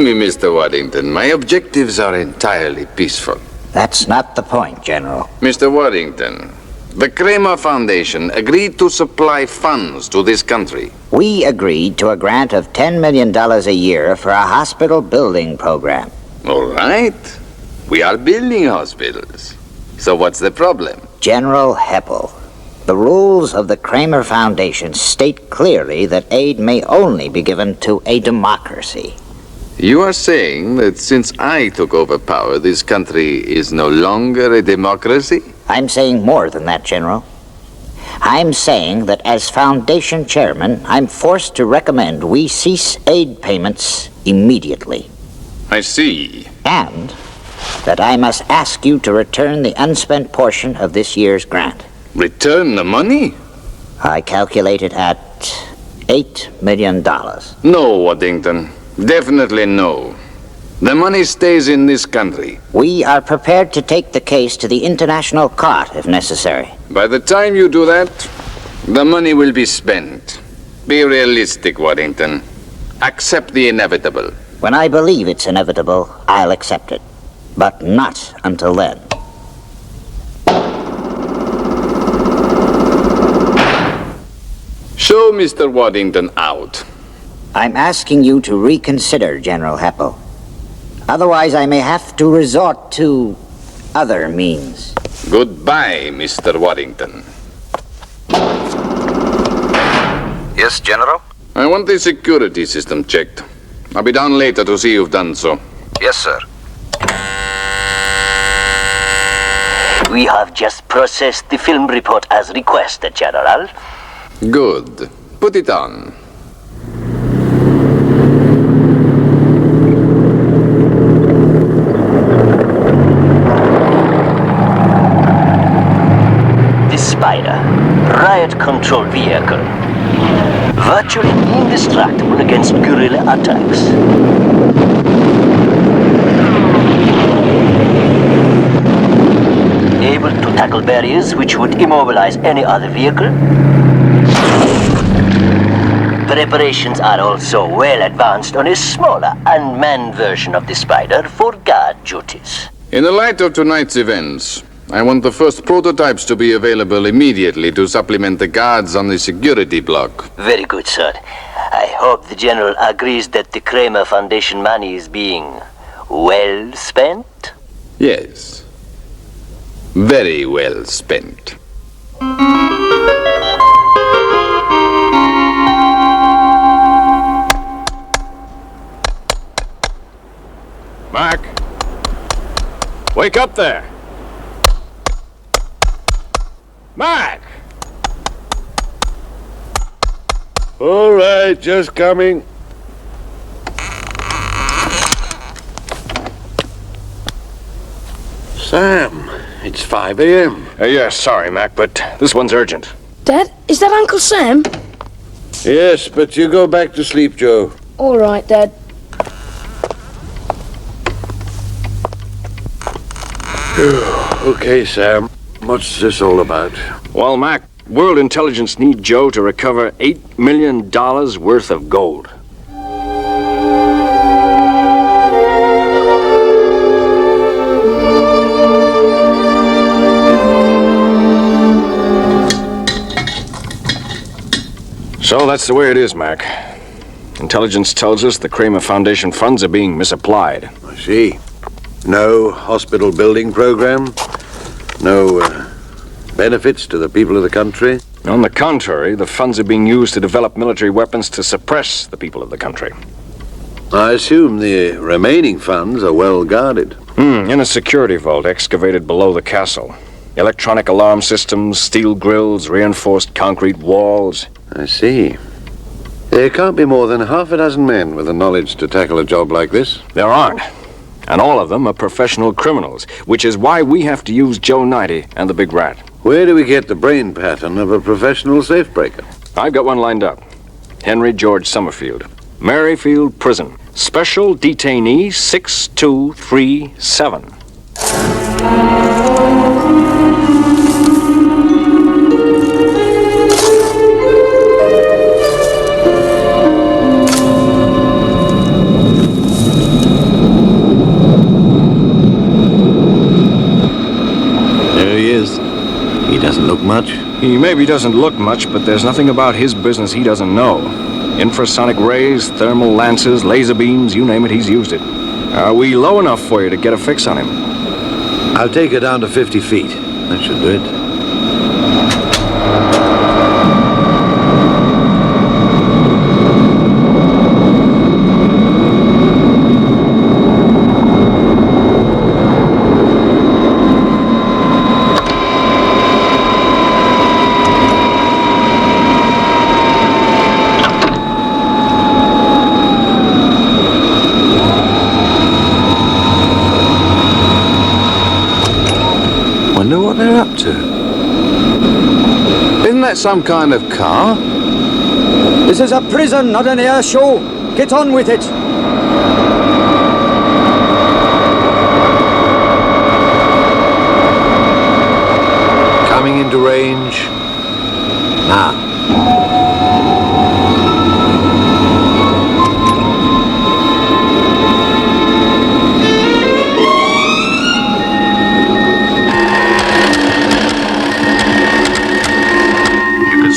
me, Mr. Waddington. My objectives are entirely peaceful. That's not the point, General. Mr. Waddington, the Kramer Foundation agreed to supply funds to this country. We agreed to a grant of $10 million a year for a hospital building program. All right. We are building hospitals. So what's the problem? General Heppel, the rules of the Kramer Foundation state clearly that aid may only be given to a democracy. You are saying that since I took over power, this country is no longer a democracy? I'm saying more than that, General. I'm saying that as Foundation Chairman, I'm forced to recommend we cease aid payments immediately. I see. And that I must ask you to return the unspent portion of this year's grant. Return the money? I calculate it at $8 million. No, Waddington. Definitely no. The money stays in this country. We are prepared to take the case to the International Court if necessary. By the time you do that, the money will be spent. Be realistic, Waddington. Accept the inevitable. When I believe it's inevitable, I'll accept it. But not until then. Show Mr. Waddington out. I'm asking you to reconsider, General Heppel. Otherwise, I may have to resort to other means. Goodbye, Mr. Waddington. Yes, General? I want the security system checked. I'll be down later to see you've done so. Yes, sir. We have just processed the film report as requested, General. Good. Put it on. The Spider, riot control vehicle. Virtually indestructible against guerrilla attacks. Able to tackle barriers which would immobilize any other vehicle. Preparations are also well advanced on a smaller, unmanned version of the Spider for guard duties. In the light of tonight's events, I want the first prototypes to be available immediately to supplement the guards on the security block. Very good, sir. I hope the General agrees that the Kramer Foundation money is being well spent? Yes. Very well spent. Mac! Wake up there! Mac! All right, just coming. Sam, it's 5 a.m. Yes, sorry, Mac, but this one's urgent. Dad, is that Uncle Sam? Yes, but you go back to sleep, Joe. All right, Dad. Okay, Sam. What's this all about? Well, Mac, World Intelligence need Joe to recover $8 million worth of gold. So that's the way it is, Mac. Intelligence tells us the Kramer Foundation funds are being misapplied. I see. No hospital building program? No benefits to the people of the country? On the contrary, the funds are being used to develop military weapons to suppress the people of the country. I assume the remaining funds are well guarded. In a security vault excavated below the castle. Electronic alarm systems, steel grills, reinforced concrete walls. I see. There can't be more than half a dozen men with the knowledge to tackle a job like this. There aren't. And all of them are professional criminals, which is why we have to use Joe 90 and the Big Rat. Where do we get the brain pattern of a professional safebreaker? I've got one lined up. Henry George Summerfield. Maryfield Prison. Special Detainee 6237. He maybe doesn't look much, but there's nothing about his business he doesn't know. Infrasonic rays, thermal lances, laser beams, you name it, he's used it. Are we low enough for you to get a fix on him? I'll take her down to 50 feet. That should do it. Wonder what they're up to. Isn't that some kind of car? This is a prison, not an air show. Get on with it. Coming into range. Now.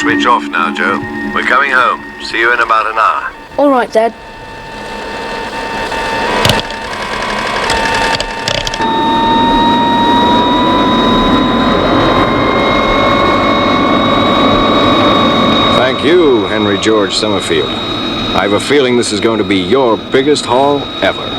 Switch off now, Joe. We're coming home. See you in about an hour. All right, Dad. Thank you, Henry George Summerfield. I have a feeling this is going to be your biggest haul ever.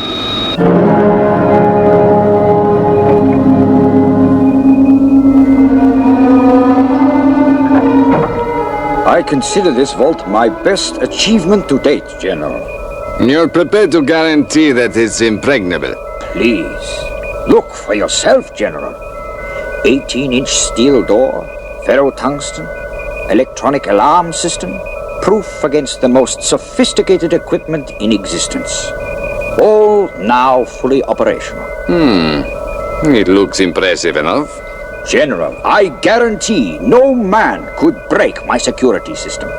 I consider this vault my best achievement to date, General. You're prepared to guarantee that it's impregnable? Please, look for yourself, General. 18-inch steel door, ferro-tungsten, electronic alarm system, proof against the most sophisticated equipment in existence. All now fully operational. It looks impressive enough. General, I guarantee no man could break my security system.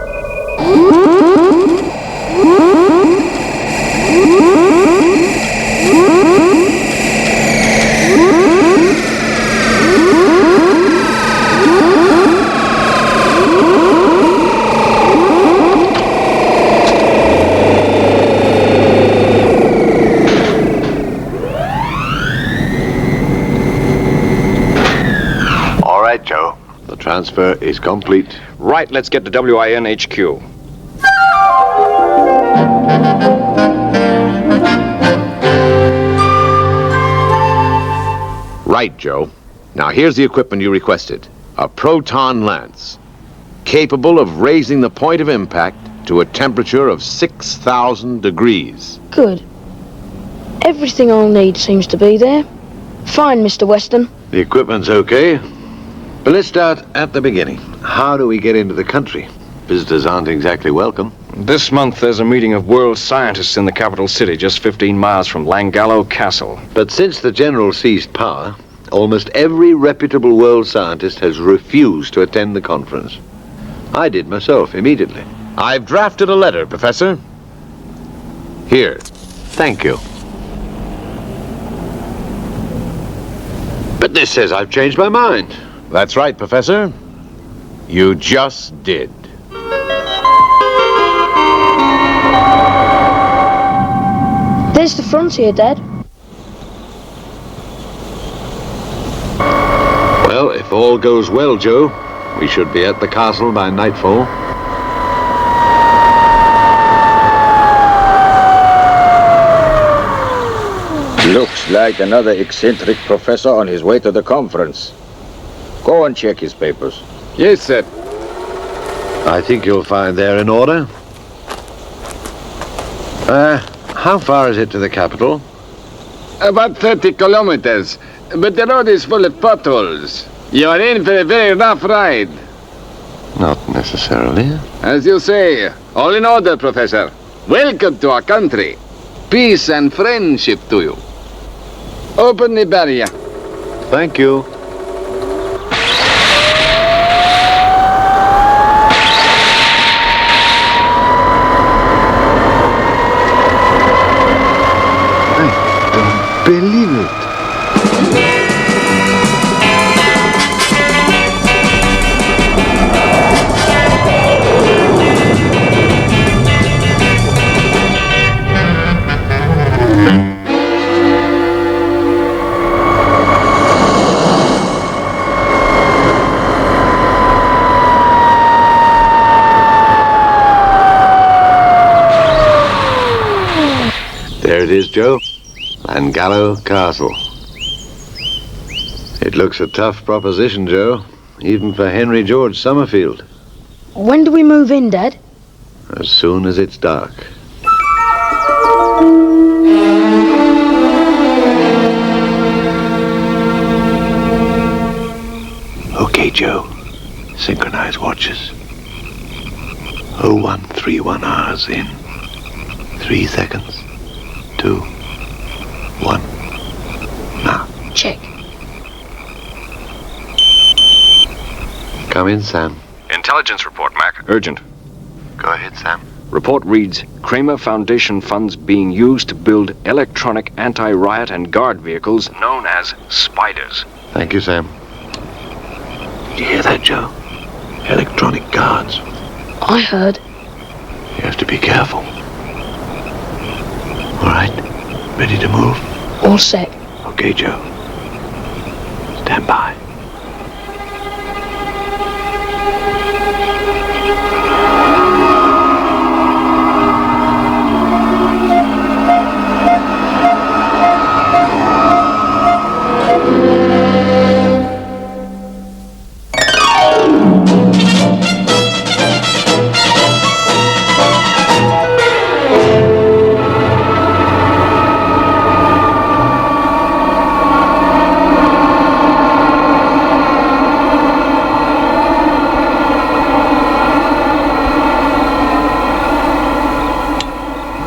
Joe. The transfer is complete. Right, let's get to WIN HQ. Right, Joe. Now here's the equipment you requested. A proton lance, capable of raising the point of impact to a temperature of 6,000 degrees. Good. Everything I'll need seems to be there. Fine, Mr. Weston. The equipment's okay. But let's start at the beginning. How do we get into the country? Visitors aren't exactly welcome. This month there's a meeting of world scientists in the capital city, just 15 miles from Langallo Castle. But since the general seized power, almost every reputable world scientist has refused to attend the conference. I did myself immediately. I've drafted a letter, Professor. Here. Thank you. But this says I've changed my mind. That's right, Professor. You just did. There's the frontier, Dad. Well, if all goes well, Joe, we should be at the castle by nightfall. Looks like another eccentric professor on his way to the conference. Go and check his papers. Yes, sir. I think you'll find they're in order. How far is it to the capital? About 30 kilometers. But the road is full of potholes. You are in for a very rough ride. Not necessarily. As you say, all in order, Professor. Welcome to our country. Peace and friendship to you. Open the barrier. Thank you. Believe it. There it is, Joe. Langallo Castle. It looks a tough proposition, Joe, even for Henry George Summerfield. When do we move in, Dad? As soon as it's dark. Okay, Joe. Synchronize watches. 0131 hours in. 3 seconds. 2, 1. Now. Check. Come in, Sam. Intelligence report, Mac. Urgent. Go ahead, Sam. Report reads, Kramer Foundation funds being used to build electronic anti-riot and guard vehicles known as Spiders. Thank you, Sam. Did you hear that, Joe? Electronic guards. I heard. You have to be careful. All right. Ready to move? All set. Okay, Joe. Stand by.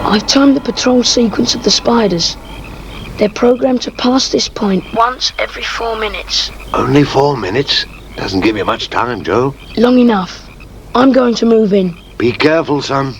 I've timed the patrol sequence of the Spiders. They're programmed to pass this point once every 4 minutes. Only 4 minutes? Doesn't give you much time, Joe. Long enough. I'm going to move in. Be careful, son.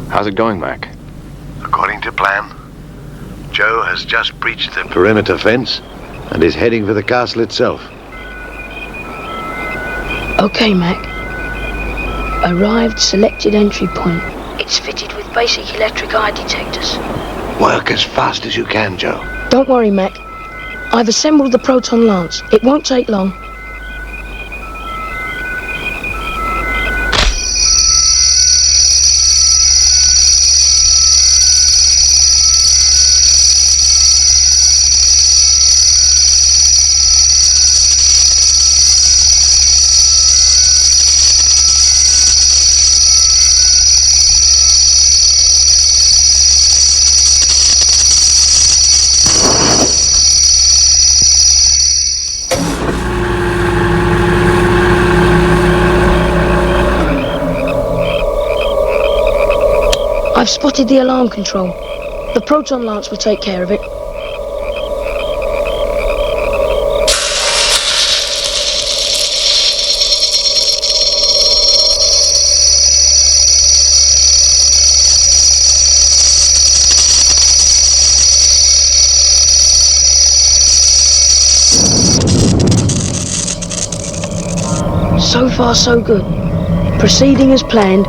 How's it going, Mac? According to plan, Joe has just breached the perimeter fence and is heading for the castle itself. Okay, Mac. Arrived, selected entry point. It's fitted with basic electric eye detectors. Work as fast as you can, Joe. Don't worry, Mac. I've assembled the proton lance. It won't take long. I've spotted the alarm control. The proton lance will take care of it. So far, so good. Proceeding as planned.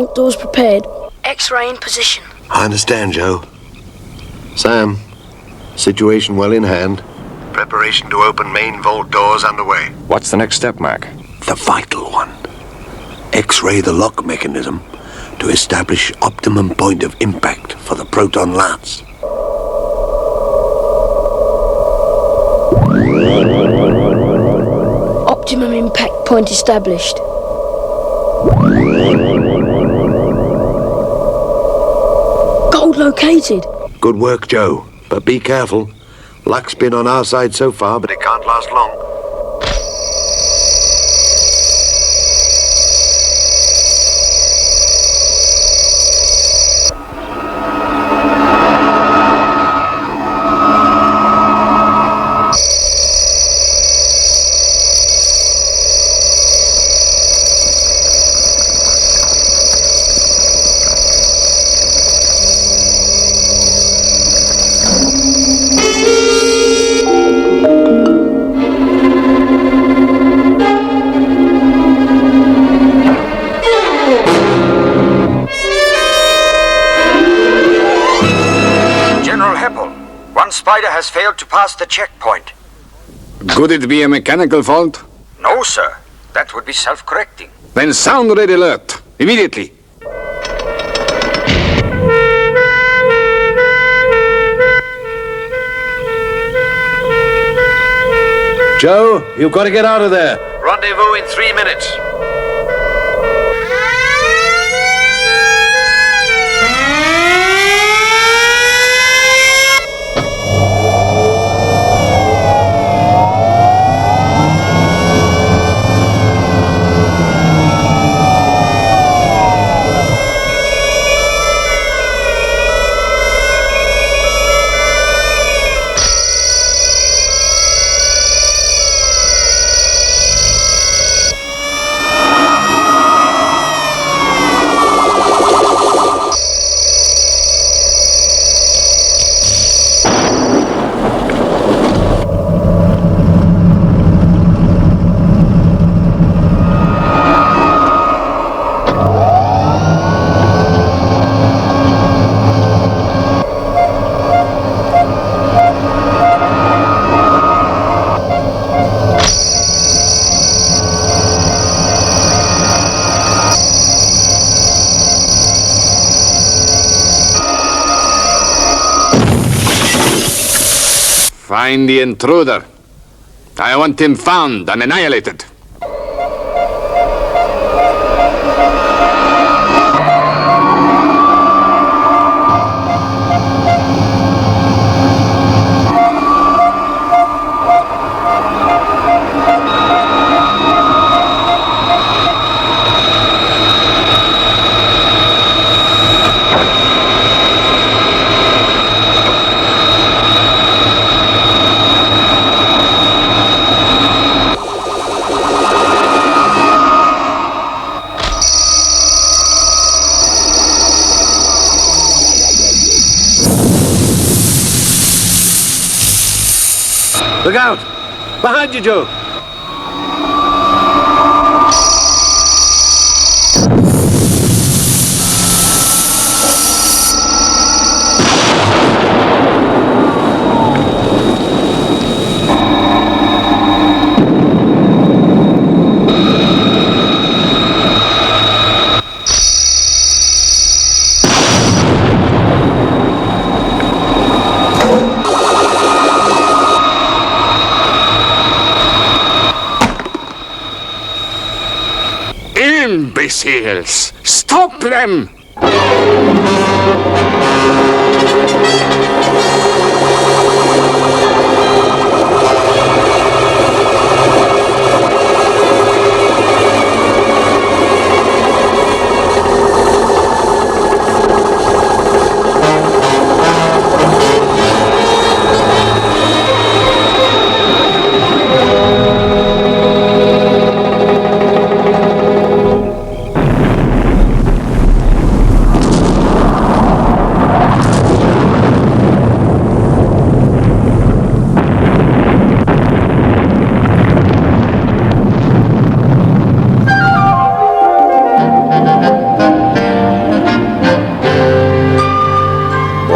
vault doors prepared. X-ray in position. I understand, Joe. Sam, situation well in hand. Preparation to open main vault doors underway. What's the next step, Mac? The vital one. X-ray the lock mechanism to establish optimum point of impact for the proton lance. Optimum impact point established. Gold located. Good work, Joe. But be careful. Luck's been on our side so far, but it can't last long. Spider has failed to pass the checkpoint. Could it be a mechanical fault? No, sir. That would be self-correcting. Then sound red alert. Immediately. Joe, you've got to get out of there. Rendezvous in 3 minutes. Find the intruder. I want him found and annihilated. Look out! Behind you, Joe! Imbeciles! Stop them!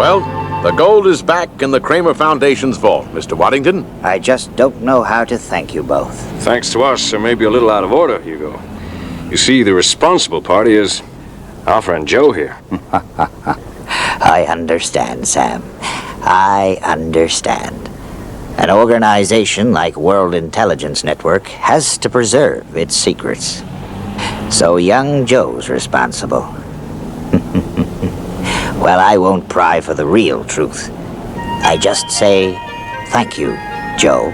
Well, the gold is back in the Kramer Foundation's vault, Mr. Waddington. I just don't know how to thank you both. Thanks to us, they may be a little out of order, Hugo. You see, the responsible party is our friend Joe here. I understand, Sam. I understand. An organization like World Intelligence Network has to preserve its secrets. So young Joe's responsible. Well, I won't pry for the real truth. I just say thank you, Joe.